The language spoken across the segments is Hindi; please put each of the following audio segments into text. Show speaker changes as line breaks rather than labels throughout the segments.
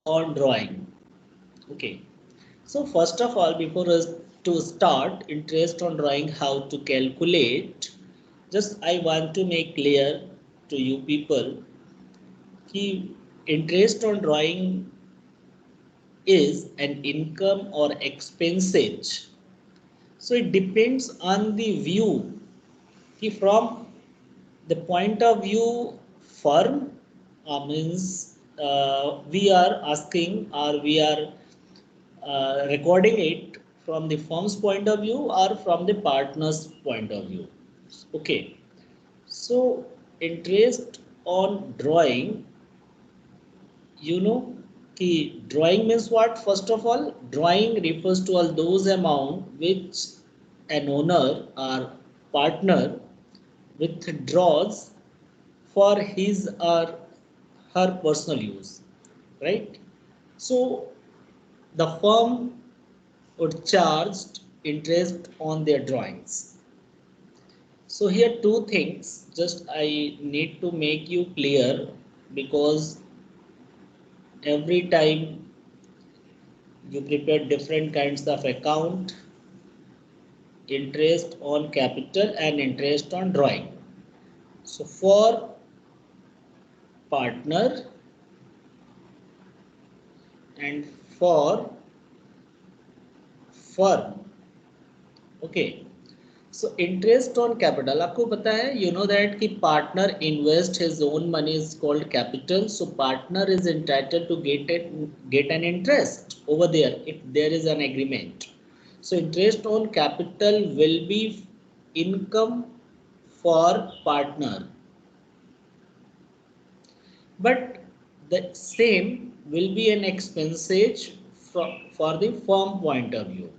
on drawing. Okay, so first of all, before us to start interest on drawing, how to calculate, just I want to make clear to you people कि interest on drawing is an income or expenses. So it depends on the view कि from the point of view firm means we are asking or we are recording it from the firm's point of view or from the partner's point of view. Okay, so interest on drawing, you know कि drawing means what? First of all, drawing refers to all those amount which an owner or partner withdraws for his or her personal use, right? So the firm would charge interest on their drawings. So here two things just I need to make you clear, because every time you prepare different kinds of account, interest on capital and interest on drawing. So for partner and for firm. Okay, so interest on capital, आपको पता है, you know that कि partner invest his own money is called capital. So partner is entitled to get an interest over there if there is an agreement. So interest on capital will be income for partner, but the same will be an expenses for the firm point of view.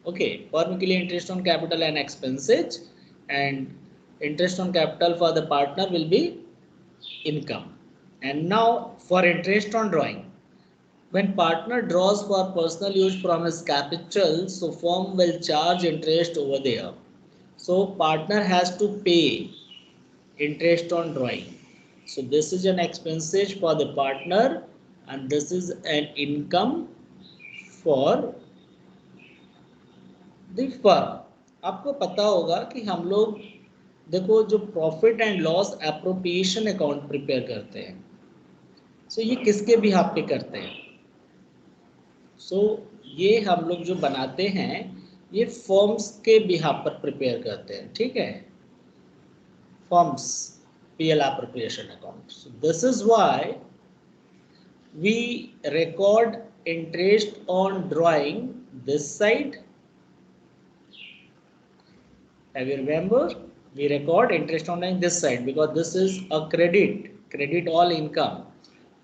Okay, firm के लिए interest on capital and expenses, and interest on capital for the partner will be income. And now for interest on drawing, when partner draws for personal use from his capital, so firm will charge interest over there. So partner has to pay interest on drawing. So this is an expenses for the partner and this is an income for the firm. आपको पता होगा कि हम लोग देखो जो profit and loss appropriation account prepare करते हैं, सो ये किसके बिहाफ पे करते हैं? सो ये हम लोग जो बनाते हैं ये फर्म्स के बिहाफ पर प्रिपेयर करते हैं, ठीक है? firms PL appropriation account. So this is why we record interest on drawing this side. Have you remember? We record interest on drawing this side because this is a credit all income,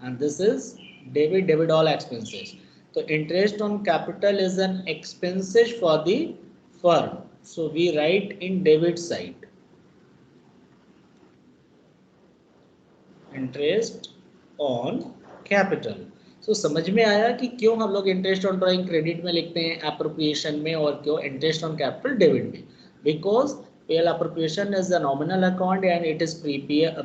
and this is debit all expenses. So interest on capital is an expenses for the firm. So we write in debit side. Interest on capital. So समझ में आया कि क्यों हम लोग इंटरेस्ट ऑन ड्राइंग क्रेडिट में लिखते हैं एप्रोप्रिएशन में, और क्यों इंटरेस्ट ऑन कैपिटल डेबिट में? Because PL appropriation is the nominal account and it is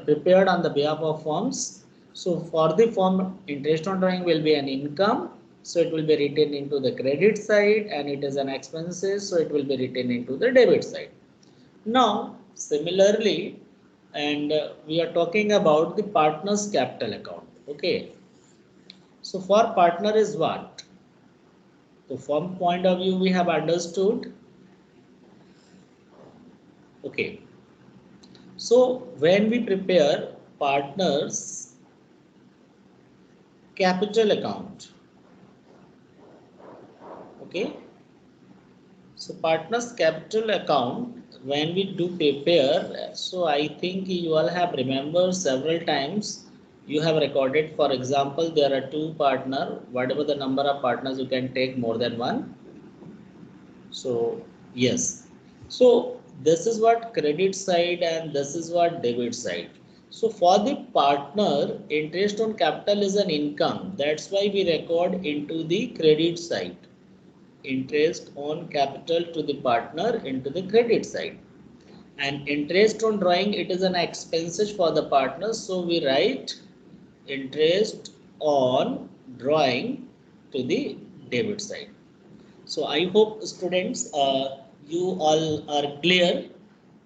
prepared on the behalf of firms. So for the firm, interest on drawing will be an income, so it will be written into the credit side, and it is an expenses, so it will be written into the debit side. Now similarly, and we are talking about the partner's capital account. Okay, so for partner is what? So from point of view we have understood. Okay, so when we prepare partner's capital account, okay, so partner's capital account, when we do prepare, so I think you all have remembered several times you have recorded. For example, there are two partner, whatever the number of partners, you can take more than one. So yes, so this is what credit side and this is what debit side. So for the partner, interest on capital is an income, that's why we record into the credit side. Interest on capital to the partner into the credit side, and interest on drawing, it is an expenses for the partner, so we write interest on drawing to the debit side. So I hope students, you all are clear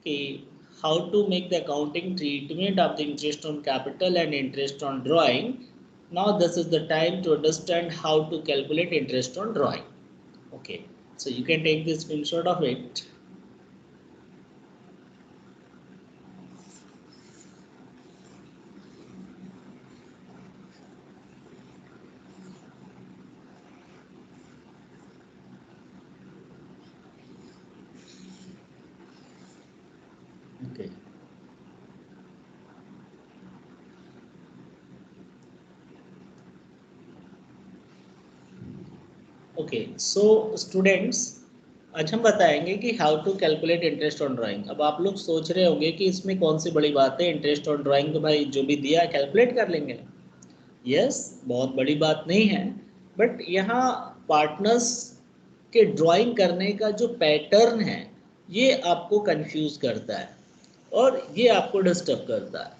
कि how to make the accounting treatment of the interest on capital and interest on drawing. Now this is the time to understand how to calculate interest on drawing. Okay, so you can take this screenshot of it. Okay. Okay so students, आज हम बताएंगे कि how to calculate interest on drawing. अब आप लोग सोच रहे होंगे कि इसमें कौन सी बड़ी बात है, इंटरेस्ट ऑन ड्राइंग तो भाई जो भी दिया कैलकुलेट कर लेंगे। यस, बहुत बड़ी बात नहीं है, बट यहाँ पार्टनर्स के ड्राइंग करने का जो पैटर्न है ये आपको कंफ्यूज करता है और ये आपको डिस्टर्ब करता है।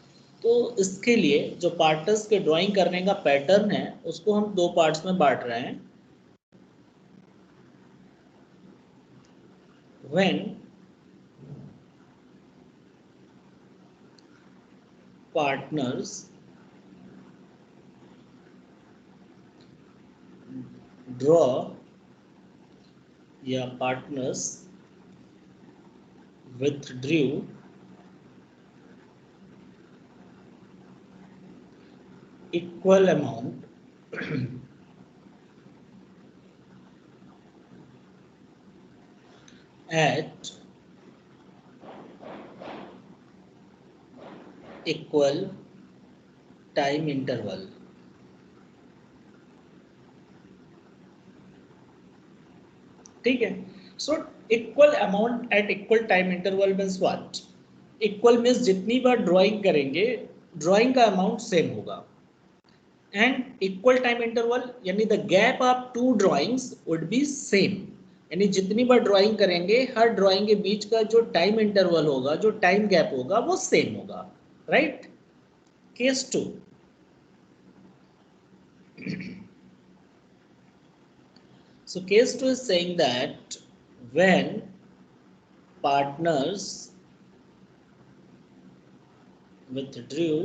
तो इसके लिए जो पार्टनर्स के ड्राइंग करने का पैटर्न है उसको हम दो पार्ट्स में बांट रहे हैं। When partners draw या partners withdrew equal amount at equal time interval. ठीक है, so equal amount at equal time interval means what? Equal means जितनी बार ड्राइंग करेंगे ड्राइंग का अमाउंट सेम होगा, एंड इक्वल टाइम इंटरवल यानी the gap of two drawings would be same, यानी जितनी बार ड्राइंग करेंगे हर ड्राइंग के बीच का जो टाइम इंटरवल होगा, जो टाइम गैप होगा वो सेम होगा, right? Case 2, so case 2 is saying that when partners withdrew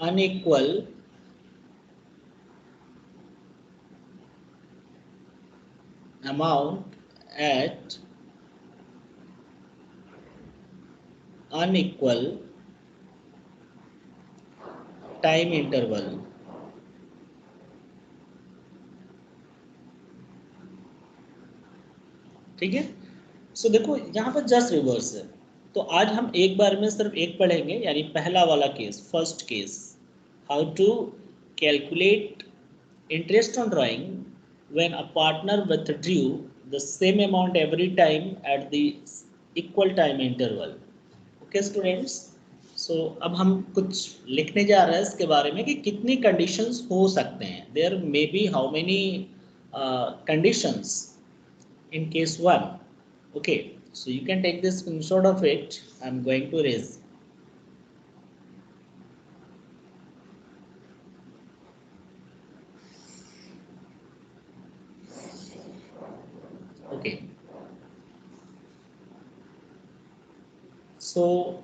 unequal amount at unequal time interval. ठीक है, सो देखो यहाँ पर जस्ट रिवर्स है, तो आज हम एक बार में सिर्फ एक पढ़ेंगे, यानी पहला वाला case, first case, how to calculate interest on drawing when a partner withdrew the same amount every time at the equal time interval. Okay students, so अब हम कुछ लिखने जा रहे हैं इसके बारे में कि कितनी कंडीशंस हो सकते हैं, there may be how many conditions in case 1. Okay, so you can take this screenshot of it. I'm going to raise. Okay, so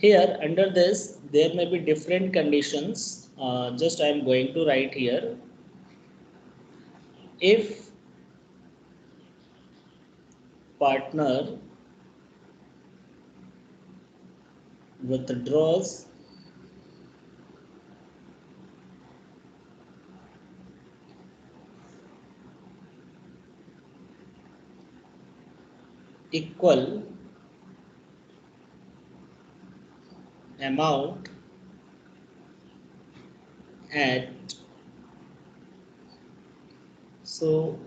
here under this there may be different conditions. Just I am going to write here, if partner withdraws equal amount at, so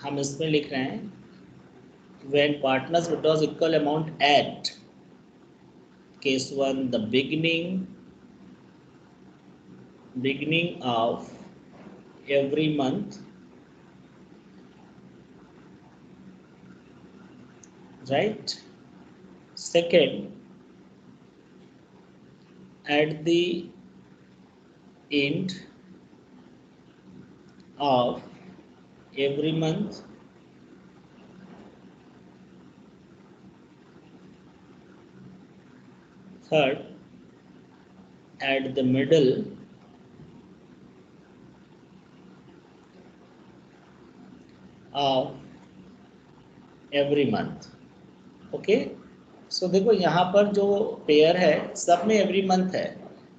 हम इसमें लिख रहे हैं when partners withdraws equal amount at case 1 the beginning of every month, right? Second, at the end of every month. Third, at the middle of every month. Okay, so देखो यहाँ पर जो पेयर है सब में एवरी मंथ है,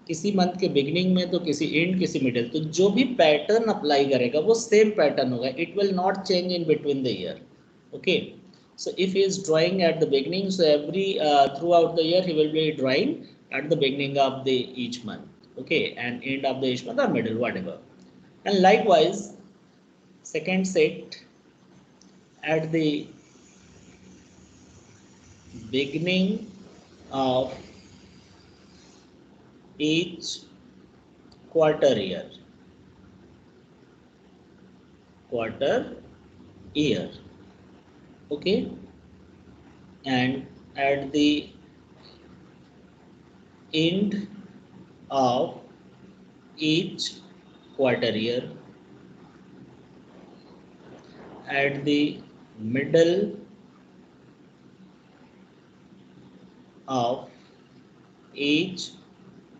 किसी मंथ के बिगिनिंग में तो किसी एंड किसी मिडिल, तो जो भी पैटर्न अप्लाई करेगा वो सेम पैटर्न होगा, it will not change in between the year. Okay, so if he is drawing at the beginning, so every throughout the year he will be drawing at the beginning of the each month, okay, and end of the each month or middle, whatever. And likewise, second set, at the beginning of each quarter year, quarter year, okay, and at the end of each quarter year, at the middle of each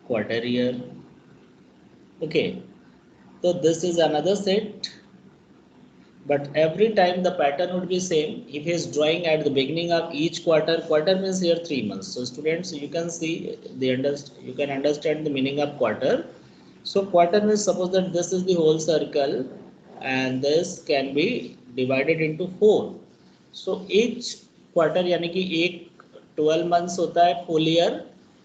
quarter year. Okay, so this is another set, but every time the pattern would be same. If he is drawing at the beginning of each quarter, quarter means here 3 months. So students, you can see you can understand the meaning of quarter. So quarter means, suppose that this is the whole circle and this can be divided into 4. So each quarter यानी कि एक 12 months होता है full year,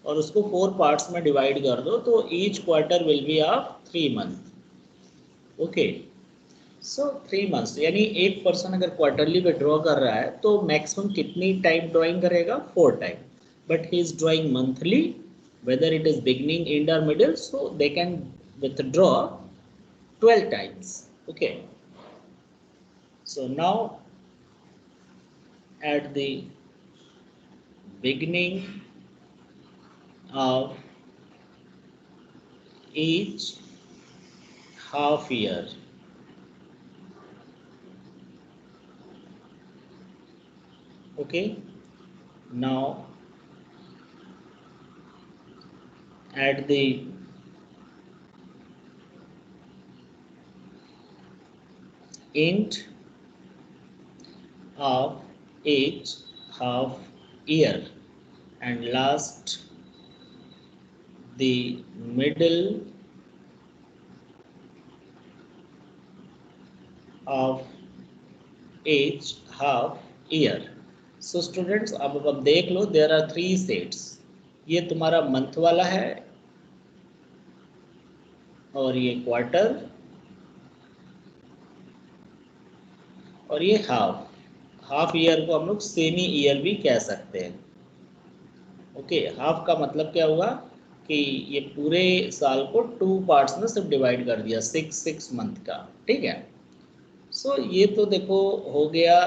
और उसको 4 parts में divide कर दो, तो each quarter will be of 3 months. Okay. So 3 months, यानी एक पर्सन अगर क्वार्टरली में ड्रॉ कर रहा है तो मैक्सिमम कितनी टाइम ड्राइंग करेगा, 4 time, but he is drawing monthly, whether it is beginning end और middle, so they can withdraw 12 times. Okay, so now at the beginning of each half year, okay, now at the end of each half year, and last the middle of each half year. So students, अब देख लो, there are 3 sets. ये तुम्हारा मंथ वाला है, और ये क्वार्टर, और ये हाफ ईयर को हम लोग सेमी ईयर भी कह सकते हैं. ओके, हाफ का मतलब क्या हुआ कि ये पूरे साल को 2 पार्ट्स में सिर्फ डिवाइड कर दिया, 6 मंथ का. ठीक है, सो ये तो देखो हो गया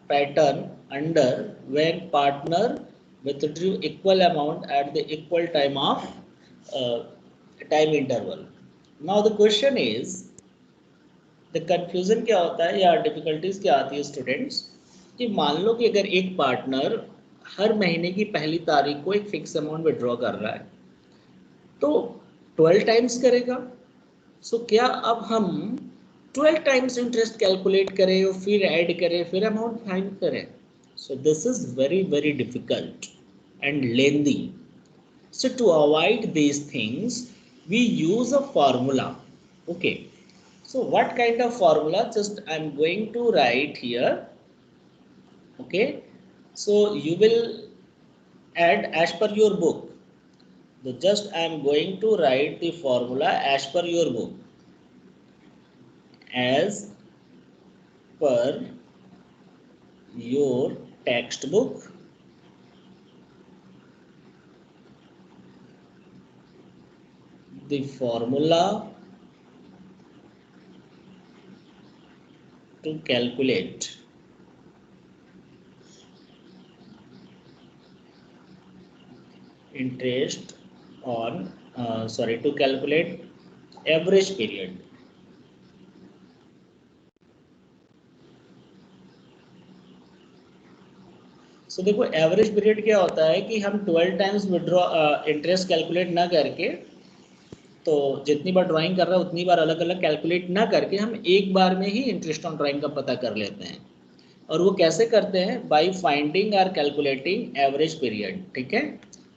pattern under when partner withdrew equal amount at the equal time of time interval. Now the question is, the confusion क्या होता है या डिफिकल्टीज क्या आती है स्टूडेंट्स, कि मान लो कि अगर एक पार्टनर हर महीने की पहली तारीख को एक फिक्स अमाउंट विड्रॉ कर रहा है तो 12 टाइम्स करेगा. सो क्या अब हम 12 टाइम्स इंटरेस्ट कैलकुलेट करें और फिर ऐड करें फिर अमाउंट फाइंड करें? So this is very very difficult and lengthy. So to avoid these things, we use a formula. Okay. So what kind of formula? Just I'm going to write here. Okay. So you will add as per your book. So just I'm going to write the formula as per your book. As per your textbook. The formula to calculate interest on sorry, to calculate average period. सो देखो एवरेज पीरियड क्या होता है कि हम 12 टाइम्स विड्रॉ इंटरेस्ट कैलकुलेट ना करके, तो जितनी बार ड्राइंग कर रहा है उतनी बार अलग अलग कैलकुलेट ना करके हम एक बार में ही इंटरेस्ट ऑन ड्राइंग का पता कर लेते हैं। और वो कैसे करते हैं? बाय फाइंडिंग और कैलकुलेटिंग एवरेज पीरियड। ठीक है,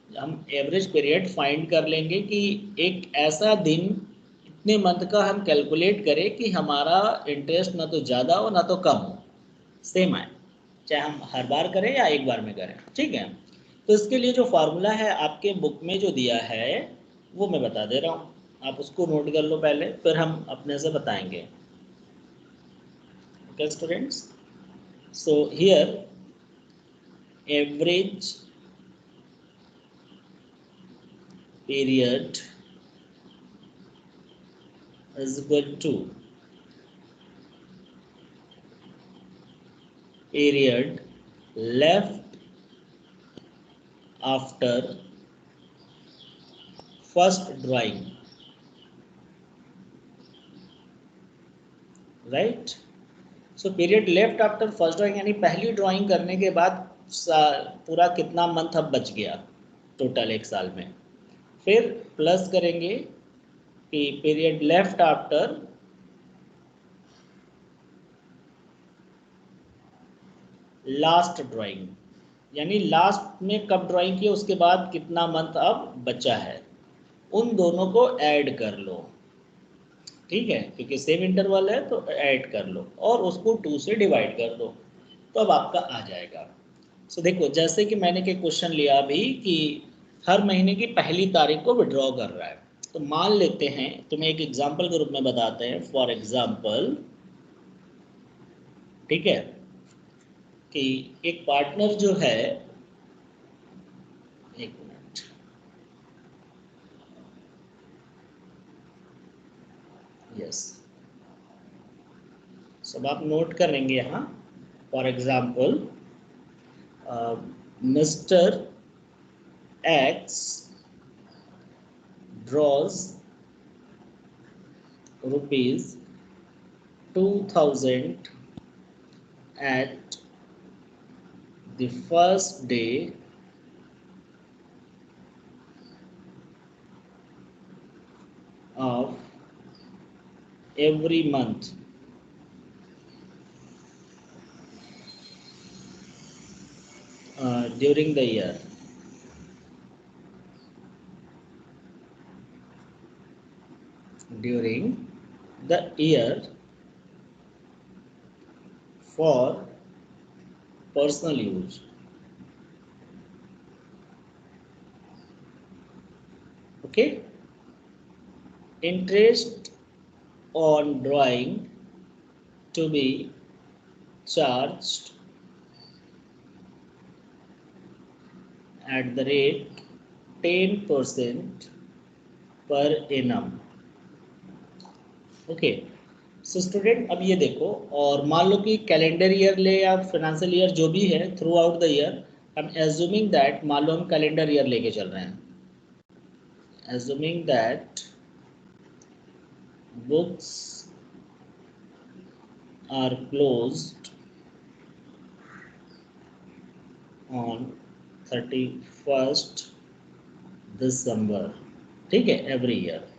हम एवरेज पीरियड फाइंड कर लेंगे कि एक ऐसा दिन इतने मंथ का हम कैलकुलेट करें कि हमारा इंटरेस्ट ना तो ज़्यादा हो ना तो कम हो, सेम आए, चाहे हम हर बार करें या एक बार में करें। ठीक है, तो इसके लिए जो फार्मूला है आपके बुक में जो दिया है वो मैं बता दे रहा हूँ, आप उसको नोट कर लो पहले, फिर हम अपने से बताएंगे। Okay students, so here average period is equal to period left after first drawing, right? So period left after first drawing यानी पहली ड्राइंग करने के बाद पूरा कितना मंथ अब बच गया टोटल एक साल में। फिर प्लस करेंगे कि period left after last drawing, यानी लास्ट में कब ड्राइंग की उसके बाद कितना मंथ अब बचा है, उन दोनों को ऐड कर लो। ठीक है, क्योंकि सेम इंटरवल है तो ऐड कर लो और उसको 2 से डिवाइड कर दो, तो अब आपका आ जाएगा। सो देखो, जैसे कि मैंने के क्वेश्चन लिया अभी कि हर महीने की पहली तारीख को विड्रॉ कर रहा है, तो मान लेते हैं, तुम्हें एक एग्जांपल के रूप में बताते हैं। फॉर एग्जांपल, ठीक है, कि एक पार्टनर जो है, एक मिनट, यस, सब आप नोट करेंगे यहाँ। For example, mister x draws rupees 2000 at the first day of every month during the year. During the year for personal use. Okay. Interest on drawing to be charged at the rate 10% per annum. Okay, so student अब ये देखो, और मान लो कि कैलेंडर ईयर ले या फाइनेंशियल ईयर जो भी है, throughout the year, I am assuming that, मान लो हम कैलेंडर ईयर लेके चल रहे हैं, assuming that books are closed on 31st December. ठीक है, एवरी ईयर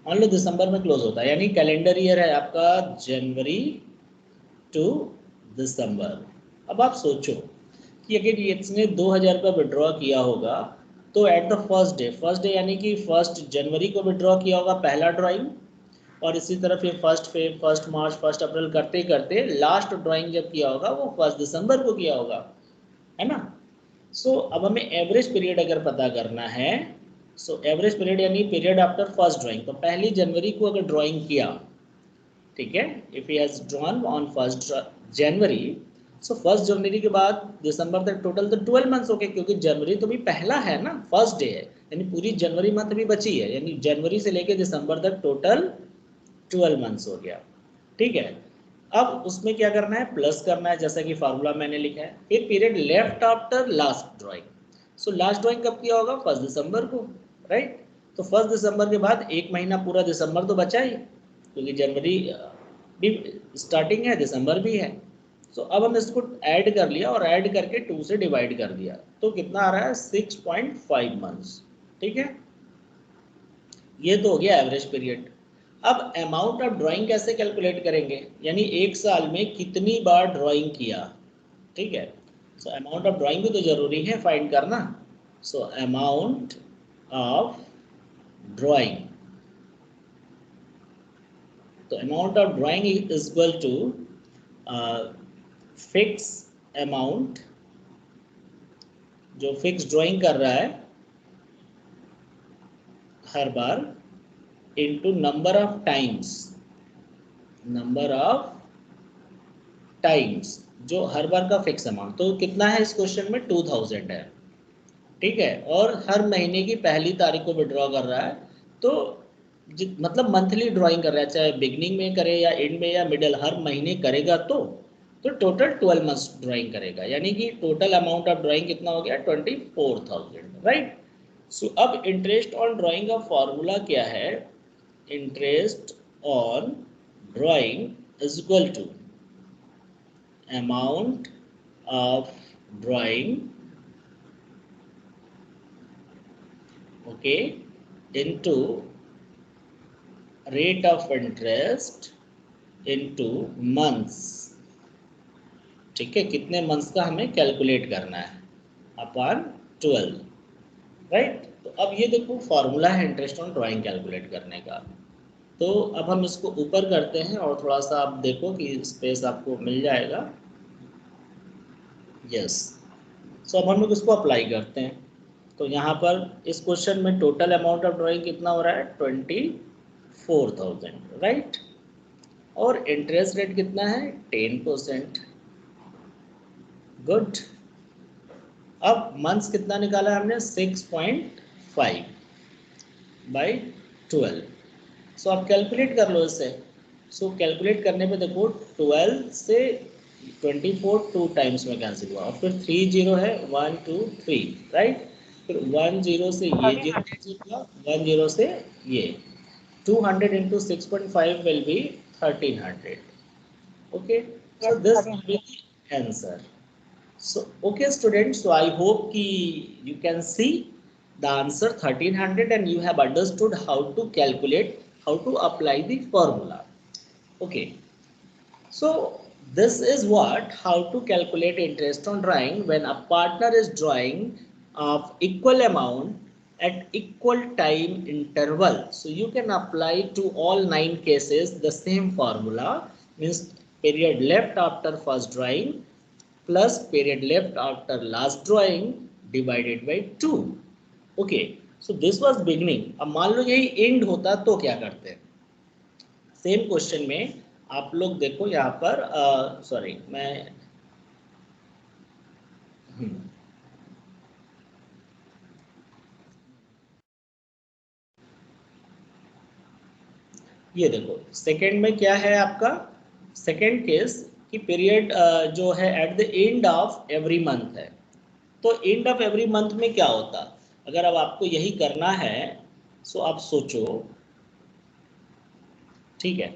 मान लो दिसंबर में क्लोज होता है, यानी कैलेंडर ईयर है आपका जनवरी टू दिसंबर। अब आप सोचो कि अगर इसने 2000 रुपये विड्रॉ किया होगा, तो एट द फर्स्ट डे यानी कि 1 जनवरी को विड्रॉ किया होगा पहला ड्राइंग, और इसी तरह फिर 1 फेब, 1 मार्च, 1 अप्रैल करते करते लास्ट ड्राइंग जब किया होगा वो 1 दिसंबर को किया होगा, है ना। सो अब हमें एवरेज पीरियड अगर पता करना है, सो एवरेज पीरियड यानी पीरियड आफ्टर फर्स्ट ड्राइंग, तो पहली जनवरी को अगर ड्राइंग किया, ठीक है, if he has drawn on 1 जनवरी, सो 1 जनवरी के बाद दिसंबर तक टोटल तो 12 मंथ्स हो गए, क्योंकि जनवरी तो भी पहला है ना, फर्स्ट डे है, यानी पूरी जनवरी मंथ भी बची है, यानी जनवरी से लेके दिसंबर तक टोटल 12 मंथ्स हो गया। ठीक है, अब उसमें क्या करना है, प्लस करना है, जैसा कि फार्मूला मैंने लिखा है। फिर period left after last drawing, so last drawing कब किया होगा, 1 दिसंबर को, राइट। तो 1 दिसंबर के बाद एक महीना पूरा दिसंबर तो बचा ही, क्योंकि जनवरी भी स्टार्टिंग है, दिसंबर भी है। तो अब हम इसको ऐड कर लिया और ऐड करके 2 से डिवाइड कर दिया, तो कितना आ रहा है 6.5 मंथ्स। ठीक है, ये तो हो गया एवरेज पीरियड। अब अमाउंट ऑफ ड्राइंग कैसे कैलकुलेट करेंगे, यानी एक साल में कितनी बार ड्राइंग किया। ठीक है, सो अमाउंट ऑफ ड्राइंग भी तो जरूरी है फाइंड करना। सो अमाउंट ऑफ ड्राइंग, तो amount of drawing is equal to fix amount, जो फिक्स ड्राइंग कर रहा है हर बार, into number of times, number of times जो हर बार का फिक्स अमाउंट। तो कितना है इस क्वेश्चन में 2000 है। ठीक है, और हर महीने की पहली तारीख को विड्रॉ कर रहा है, तो मतलब मंथली ड्राइंग कर रहा है, चाहे बिगनिंग में करे या एंड में या मिडल, हर महीने करेगा तो टोटल 12 मंथ्स ड्राइंग करेगा, यानी कि टोटल अमाउंट ऑफ ड्राइंग कितना हो गया 24,000, राइट। सो अब इंटरेस्ट ऑन ड्राइंग का फॉर्मूला क्या है, interest on drawing is equal to amount of drawing, okay, into rate of interest into months। ठीक है, कितने मंथ्स का हमें कैलकुलेट करना है अपॉन 12, राइट। तो अब ये देखो फॉर्मूला है इंटरेस्ट ऑन ड्राइंग कैलकुलेट करने का। तो अब हम इसको ऊपर करते हैं और थोड़ा सा आप देखो कि स्पेस आपको मिल जाएगा। यस, सो अब हम लोग इसको अप्लाई करते हैं। तो यहाँ पर इस क्वेश्चन में टोटल अमाउंट ऑफ ड्राइंग कितना हो रहा है 24,000, राइट। और इंटरेस्ट रेट कितना है 10%। गुड। अब मंथ्स कितना निकाला है हमने 6.5 बाई 12। सो आप कैलकुलेट कर लो इसे। सो कैलकुलेट करने पे देखो 12 से 24 2 टाइम्स में कैंसिल हुआ, और फिर 3 जीरो है 1 2 3, राइट। फिर 1 जीरो से ये जीरो कैंसिल हुआ, 1 जीरो से ये, 200 into 6.5 will be 1300। Okay, so this will be the answer. So okay students, so I hope ki you can see the answer 1300 and you have understood how to calculate, how to apply the formula. Okay, so this is what, how to calculate interest on drawing when a partner is drawing of equal amount at equal time interval. So you can apply to all 9 cases the same formula, means period left after first drawing plus period left after last drawing divided by 2. Okay, so this was beginning. अब मान लो यही end होता तो क्या करते हैं। सेम क्वेश्चन में आप लोग देखो यहाँ पर सॉरी मैं ये देखो सेकंड में क्या है आपका, सेकंड केस की पीरियड जो है at the end of every month है। तो एंड ऑफ एवरी मंथ में क्या होता, अगर अब आपको यही करना है सो आप सोचो। ठीक है,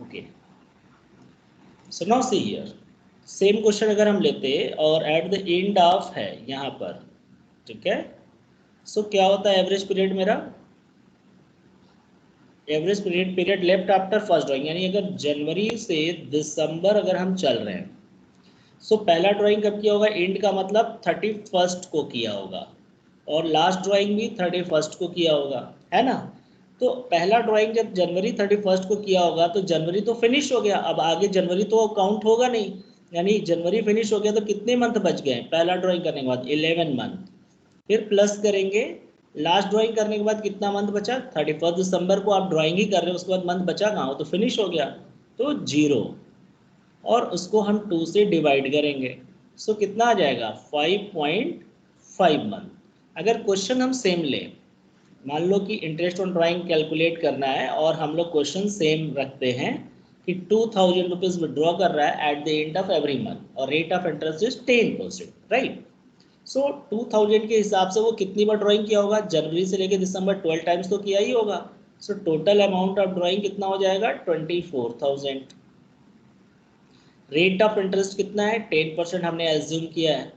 okay, so now see here, same question अगर हम लेते और एट द एंड ऑफ है यहाँ पर, ठीक है। सो क्या होता है एवरेज पीरियड मेरा, average period left after first drawing, यानी अगर जनवरी से दिसंबर अगर हम चल रहे हैं, सो पहला ड्राइंग कब किया होगा, एंड का मतलब 31st को किया होगा, और लास्ट ड्राइंग भी 31st को किया होगा, है ना। तो पहला ड्राइंग जब जनवरी 31st को किया होगा तो जनवरी तो फिनिश हो गया, अब आगे जनवरी तो काउंट होगा नहीं, यानी जनवरी फिनिश हो गया तो कितने मंथ बच गए पहला ड्राइंग करने के बाद 11 मंथ। फिर प्लस करेंगे, लास्ट ड्राइंग करने के बाद कितना मंथ बचा, 31 दिसंबर को आप ड्राइंग ही कर रहे हो, उसके बाद मंथ बचा कहाँ, तो फिनिश हो गया, तो 0, और उसको हम 2 से डिवाइड करेंगे। सो कितना आ जाएगा 5.5 मंथ। अगर क्वेश्चन हम सेम लें, मान लो कि इंटरेस्ट ऑन ड्राइंग कैलकुलेट करना है और हम लोग क्वेश्चन सेम रखते हैं कि 2000 रुपीज़ विड्रॉ कर रहा है at the end of every month और rate of interest is 10%, right. So 2000 के हिसाब से वो कितनी बार ड्राइंग किया होगा, जनवरी से लेके दिसंबर 12 टाइम्स तो किया ही होगा। So total amount of drawing कितना हो जाएगा 24,000। रेट ऑफ इंटरेस्ट कितना है 10% हमने एज्यूम किया है,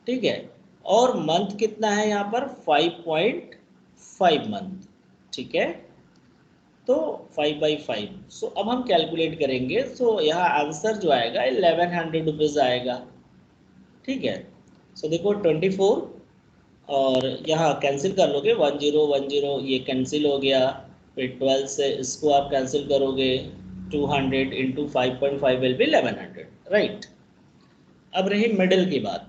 ठीक है। और मंथ कितना है यहाँ पर 5.5 मंथ, ठीक है। तो 5/5, सो अब हम कैलकुलेट करेंगे। सो यहाँ आंसर जो आएगा 1100 रुपीज़ आएगा, ठीक है। सो देखो 24 और यहाँ कैंसिल कर लोगे 1010, ये कैंसिल हो गया। फिर 12 से इसको आप कैंसिल करोगे, 200 इंटू 5.5 विल बी 1100, राइट। अब रही मिडिल की बात।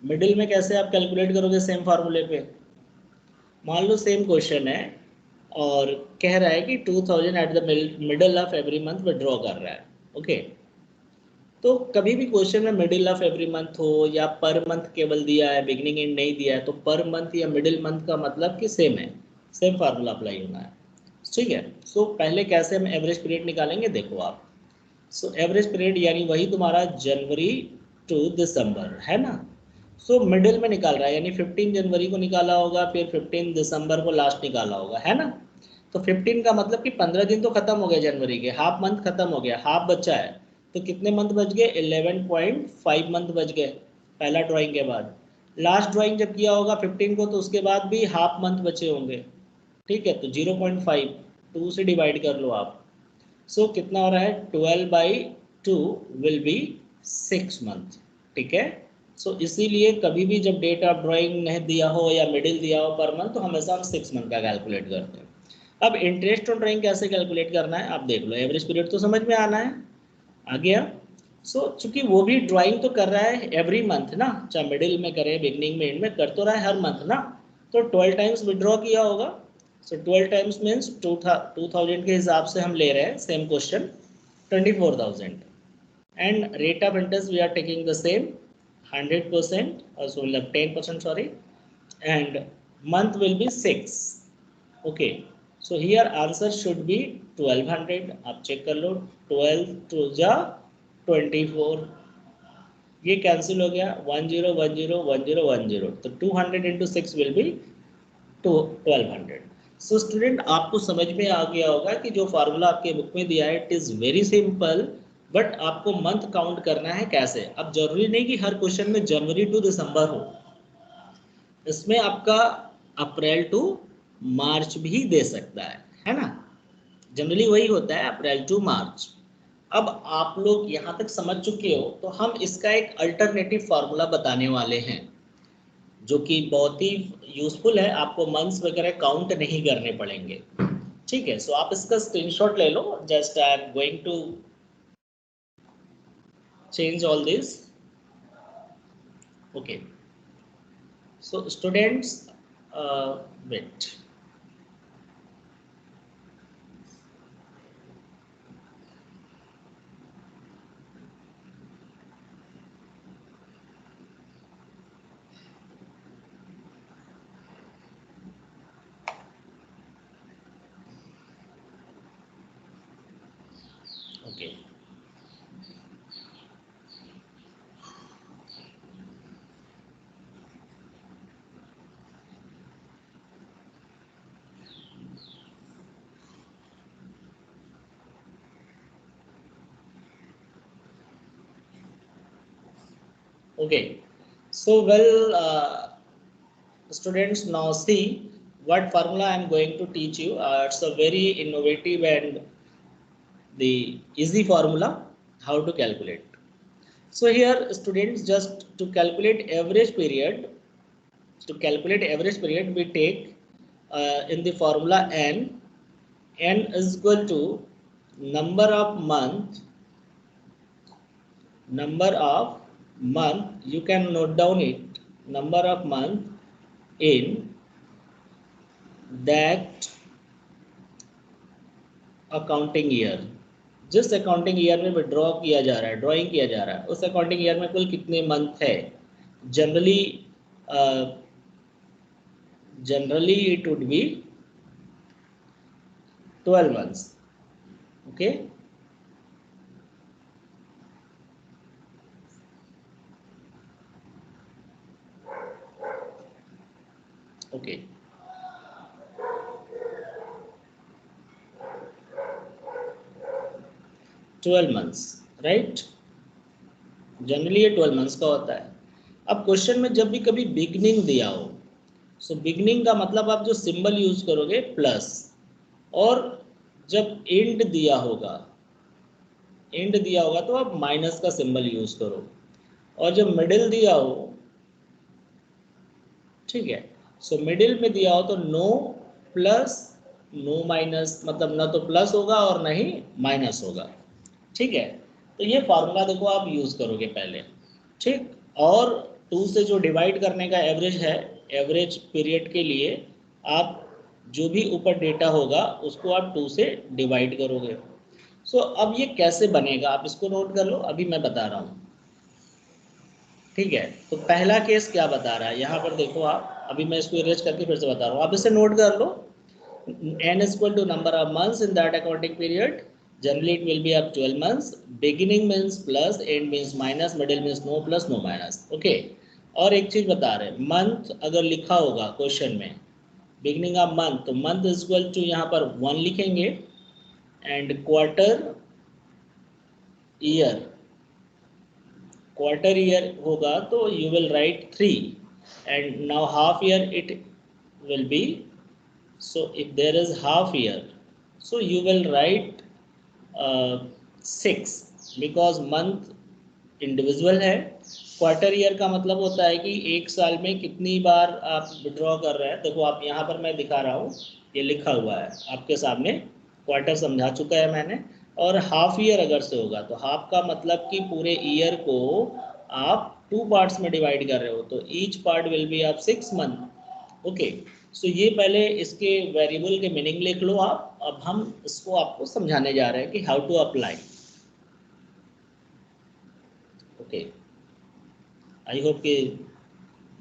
मिडिल में कैसे आप कैलकुलेट करोगे, सेम फार्मूले पे। मान लो सेम क्वेश्चन है और कह रहा है कि 2000 at the middle of every month withdraw कर रहा है, ओके। तो कभी भी क्वेश्चन में मिडिल ऑफ एवरी मंथ हो या पर मंथ केवल दिया है, बिगनिंग एंड नहीं दिया है, तो पर मंथ या मिडिल मंथ का मतलब कि सेम है, सेम फार्मूला अप्लाई होना है, ठीक है। सो पहले कैसे हम एवरेज पीरियड निकालेंगे, देखो आप। सो एवरेज पीरियड यानी वही तुम्हारा जनवरी टू दिसंबर है ना। सो मिडिल में निकाल रहा है, यानी 15 जनवरी को निकाला होगा, फिर 15 दिसंबर को लास्ट निकाला होगा, है ना। तो 15 का मतलब कि 15 दिन तो खत्म हो गए जनवरी के, हाफ मंथ खत्म हो गया, हाफ बचा है। तो कितने मंथ बच गए, 11.5 मंथ बच गए पहला ड्राइंग के बाद। लास्ट ड्राइंग जब किया होगा 15 को, तो उसके बाद भी हाफ मंथ बचे होंगे, ठीक है। तो 0.5 2 से डिवाइड कर लो आप। सो कितना हो रहा है 12/2 विल बी 6 मंथ, ठीक है। सो इसीलिए कभी भी जब डेट ऑफ ड्राइंग नहीं दिया हो या मिडिल दिया हो पर मंथ, तो हमेशा हम 6 मंथ का कैलकुलेट करते हैं। अब इंटरेस्ट ऑन ड्राइंग कैसे कैलकुलेट करना है आप देख लो, एवरेज पीरियड तो समझ में आना है, आ गया। सो चूंकि वो भी ड्राइंग तो कर रहा है एवरी मंथ ना, चाहे मिडिल में करे बिगनिंग में एंड में, कर तो रहा है हर मंथ ना। तो 12 टाइम्स विड्रॉ किया होगा। सो 12 टाइम्स मीन्स 2000 के हिसाब से हम ले रहे हैं same question 24,000। And rate of interest we are taking the same 100%, और सो मतलब 10%, sorry. And month will be 6, okay। so here answer should be 1200, आप चेक कर लो, 12 टू जा 24, ये कैंसिल हो गया, 10101010, तो 200 into 6 will be 1200। So student आपको समझ में आ गया होगा कि जो फार्मूला आपके बुक में दिया है it is very simple, but आपको मंथ काउंट करना है कैसे। अब जरूरी नहीं कि हर क्वेश्चन में जनवरी टू दिसंबर हो, इसमें आपका अप्रैल टू मार्च भी दे सकता है ना। जनरली वही होता है अप्रैल टू मार्च। अब आप लोग यहाँ तक समझ चुके हो, तो हम इसका एक अल्टरनेटिव फार्मूला बताने वाले हैं जो कि बहुत ही यूजफुल है, आपको मंथ्स वगैरह काउंट नहीं करने पड़ेंगे, ठीक है। सो आप इसका स्क्रीनशॉट ले लो, just I am going to change all this, okay. So students wait, okay. Okay, so well, students, now see what formula I am going to teach you. It's a very innovative and the easy formula how to calculate. So here, students, just to calculate average period, we take in the formula n. N is equal to number of month. You can note down it. Number of month in that accounting year, जिस अकाउंटिंग ईयर में विड्रॉ किया जा रहा है, ड्राइंग किया जा रहा है, उस अकाउंटिंग ईयर में कुल कितने मंथ है। Generally it would be 12 months, okay. Okay, 12 months, right. Generally ये 12 मंथ्स का होता है। अब क्वेश्चन में जब भी कभी बिगनिंग दिया हो, सो बिगनिंग का मतलब आप जो सिंबल यूज करोगे प्लस, और जब एंड दिया होगा, तो आप माइनस का सिंबल यूज करो, और जब मिडिल दिया हो, ठीक है, सो मिडिल में दिया हो तो नो प्लस नो माइनस, मतलब ना तो प्लस होगा और ना ही माइनस होगा, ठीक है। तो ये फार्मूला देखो आप यूज करोगे पहले, ठीक। और 2 से जो डिवाइड करने का एवरेज है, एवरेज पीरियड के लिए आप जो भी ऊपर डेटा होगा उसको आप 2 से डिवाइड करोगे। सो अब ये कैसे बनेगा आप इसको नोट कर लो, अभी मैं बता रहा हूँ, ठीक है। तो पहला केस क्या बता रहा है यहाँ पर देखो आप, अभी मैं इसको इरेज करके फिर से बता रहा हूँ, आप इसे नोट कर लो। n is equal to number of months in that accounting period. Generally it will be up 12 months. Beginning means plus, end means minus, middle means no plus no minus. Okay. और एक चीज बता रहे हैं, मंथ अगर लिखा होगा क्वेश्चन में बिगिनिंग ऑफ मंथ, तो मंथ इज इक्वल टू यहाँ पर 1 लिखेंगे, एंड क्वार्टर ईयर होगा तो you will write 3, and now half year it will be, so if there is half year, so you will write 6, because month individual है। क्वार्टर ईयर का मतलब होता है कि एक साल में कितनी बार आप विड्रॉ कर रहे हैं। देखो आप यहाँ पर मैं दिखा रहा हूँ, ये लिखा हुआ है आपके सामने, क्वार्टर समझा चुका है मैंने। और हाफ ईयर अगर से होगा तो हाफ का मतलब कि पूरे ईयर को आप 2 पार्ट्स में डिवाइड कर रहे हो, तो each part will be of 6 month. Okay, so ये पहले इसके वेरिएबल के मीनिंग लिख लो आप। अब हम इसको आपको समझाने जा रहे हैं कि how to apply. Okay, I hope कि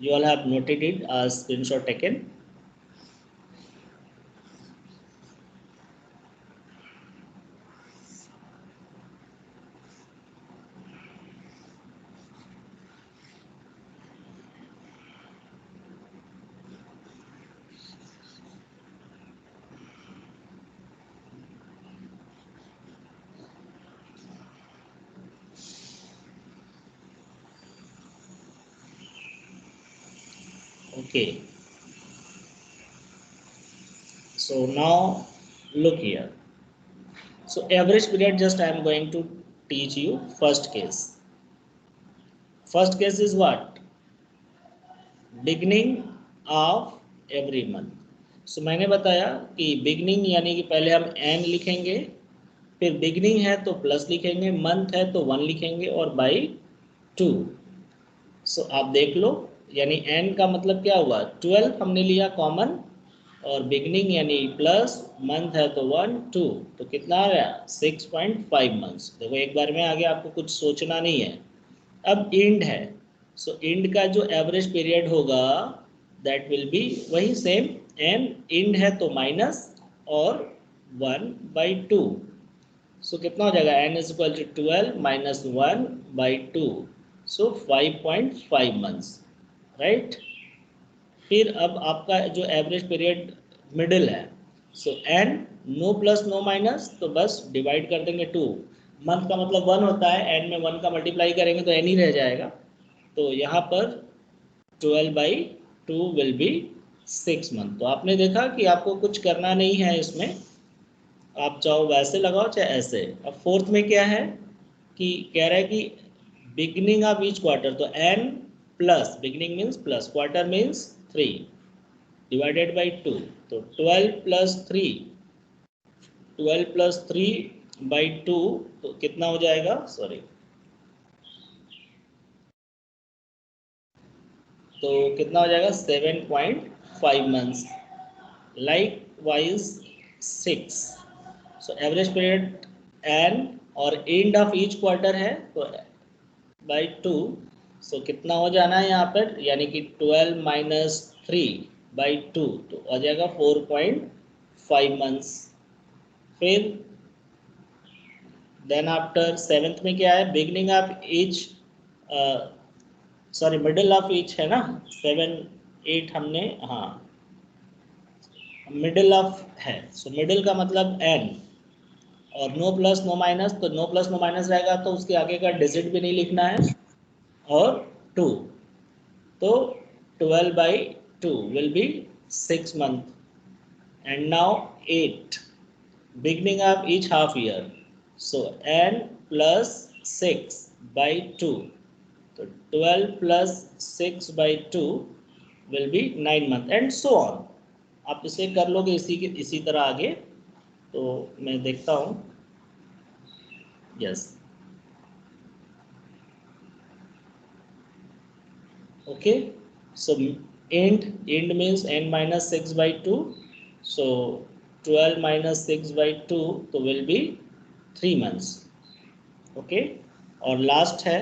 you all have noted it, screenshot taken. Okay, so now look here. So average period, just I am going to teach you first case. First case is what? Beginning of every month. So मैंने बताया कि beginning यानी कि पहले हम n लिखेंगे, फिर beginning है तो प्लस लिखेंगे, मंथ है तो 1 लिखेंगे, और बाई 2। सो आप देख लो, यानी n का मतलब क्या हुआ, 12 हमने लिया कॉमन, और बिगनिंग यानी प्लस, मंथ है तो 1 2, तो कितना आ गया 6.5 मंथ्स। देखो एक बार में आगे आपको कुछ सोचना नहीं है। अब इंड है, सो इंड का जो एवरेज पीरियड होगा दैट विल बी वही सेम, एंड इंड है तो माइनस और 1/2। सो कितना हो जाएगा, n is equal to 12 minus 1/2, so 5.5 months, right. फिर अब आपका जो एवरेज पीरियड मिडिल है, so N no plus no minus, तो बस डिवाइड कर देंगे 2। मंथ का मतलब 1 होता है, एन में 1 का मल्टीप्लाई करेंगे तो एन ही रह जाएगा। तो यहाँ पर 12/2 विल बी 6 मंथ। तो आपने देखा कि आपको कुछ करना नहीं है इसमें, आप चाहो वैसे लगाओ चाहे ऐसे। अब फोर्थ में क्या है कि कह रहा है कि बिगनिंग ऑफ ईच क्वार्टर, तो N plus, beginning means plus, quarter means 3 divided by 2, तो 12+3/2, तो कितना हो जाएगा, सॉरी, तो कितना हो जाएगा 7.5 months. Likewise 6, so average period N, और एंड ऑफ ईच क्वार्टर है तो बाई 2, सो कितना हो जाना है यहाँ पर, यानी कि 12 माइनस 3/2, तो हो जाएगा 4.5 मंथ्स। फिर देन आफ्टर सेवेंथ में क्या है, beginning of each, sorry middle of each है ना, 7 8 हमने, हाँ मिडिल ऑफ है, सो मिडिल का मतलब n, और नो प्लस नो माइनस, तो नो प्लस नो माइनस रहेगा तो उसके आगे का डिजिट भी नहीं लिखना है, और 2, तो 12/2 will be 6 month, and now 8 beginning of each half year, so n plus 6 by 2, तो 12 plus 6 by 2 will be 9 month and so on। आप इसे कर लोगे इसी तरह आगे, तो मैं देखता हूँ। Yes, okay, so end means n minus 6 by 2, so 12 minus 6 by 2 तो will be 3 months, okay, और लास्ट है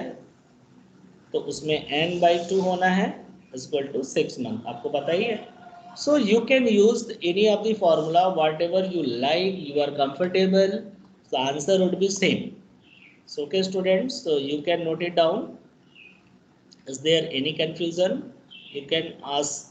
तो उसमें n by 2 होना है इक्वल टू 6 मंथ, आपको पता ही है। So you can use any of the formula whatever you like, you are comfortable, the answer would be same. So okay students, so you can note it down. Is there any confusion? You can ask